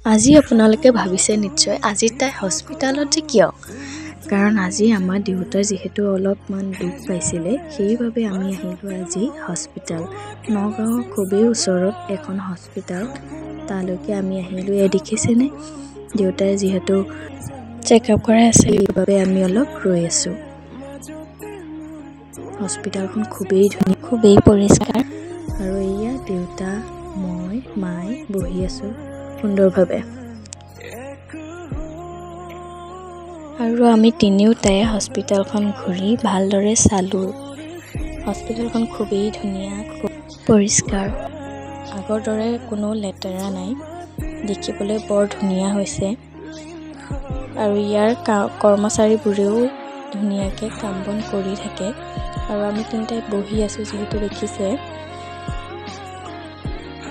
আজি আপোনালোকে ভাবিছে নিশ্চয় আজি তাই হস্পিটালত যে কিয়? কাৰণ আজি আমাৰ দেউতাৰ যিহেতু অলপমান দুখ পাইছিলে, সেইবাবে আমি আহিলোঁ আজি হস্পিটাল। নগাঁৱৰ খুবেই ওচৰত এখন হস্পিটাল, তালৈকে আমি আহিলোঁ। দেখিছেনে দেউতাই যিহেতু চেকআপ কৰাই আছে, সেইবাবে আমি অলপ ৰৈ আছোঁ। হস্পিটালখন খুবেই ধুনীয়া, খুবেই পৰিষ্কাৰ, আৰু এয়া দেউতা, মই, মায়ে বহি আছোঁ সুন্দৰভাৱে। আৰু আমি তিনিওটাই হস্পিটালখন ঘূৰি ভালদৰে চালোঁ। হস্পিটালখন খুবেই ধুনীয়া, খুব পৰিষ্কাৰ, আগৰ দৰে কোনো লেতেৰা নাই, দেখিবলৈ বৰ ধুনীয়া হৈছে। আৰু ইয়াৰ কৰ্মচাৰীবোৰেও ধুনীয়াকৈ কাম বন কৰি থাকে। আৰু আমি তিনিটাই বহি আছোঁ, যিহেতু দেখিছে।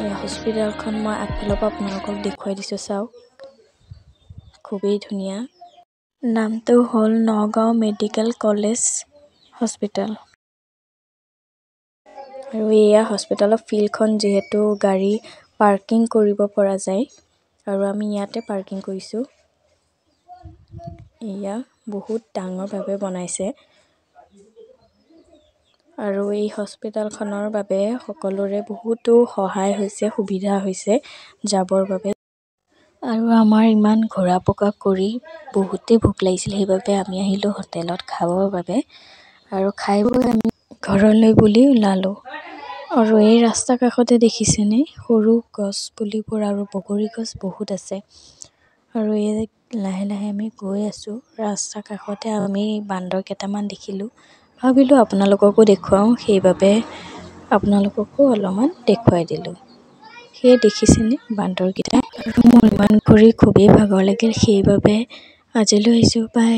এই হস্পিটালখন মই আগফালৰ পৰা আপোনালোকক দেখুৱাই দিছোঁ, চাওক খুবেই ধুনীয়া। নামটো হ'ল নগাঁও মেডিকেল কলেজ হস্পিটাল। আৰু এয়া হস্পিটালৰ ফিল্ডখন, যিহেতু গাড়ী পাৰ্কিং কৰিব পৰা যায়, আৰু আমি ইয়াতে পাৰ্কিং কৰিছোঁ। এয়া বহুত ডাঙৰভাৱে বনাইছে, আৰু এই হস্পিটালখনৰ বাবে সকলোৰে বহুতো সহায় হৈছে, সুবিধা হৈছে যাবৰ বাবে। আৰু আমাৰ ইমান ঘূৰা পকা কৰি বহুতেই ভোক লাগিছিল, সেইবাবে আমি আহিলোঁ হোটেলত খাবৰ বাবে। আৰু খাই বৈ আমি ঘৰলৈ বুলি ওলালোঁ। আৰু এই ৰাস্তা কাষতে দেখিছেনে সৰু গছ পুলিবোৰ, আৰু বগৰী গছ বহুত আছে। আৰু এই লাহে লাহে আমি গৈ আছোঁ। ৰাস্তা কাষতে আমি বান্দৰ কেইটামান দেখিলোঁ, ভাবিলোঁ আপোনালোককো দেখুৱাওঁ, সেইবাবে আপোনালোককো অলপমান দেখুৱাই দিলোঁ। সেয়ে দেখিছেনে বান্দৰকেইটা। মোৰ ইমান ঘূৰি খুবেই ভাগৰ লাগিল, সেইবাবে আজিলৈ আহিছোঁ, বাই।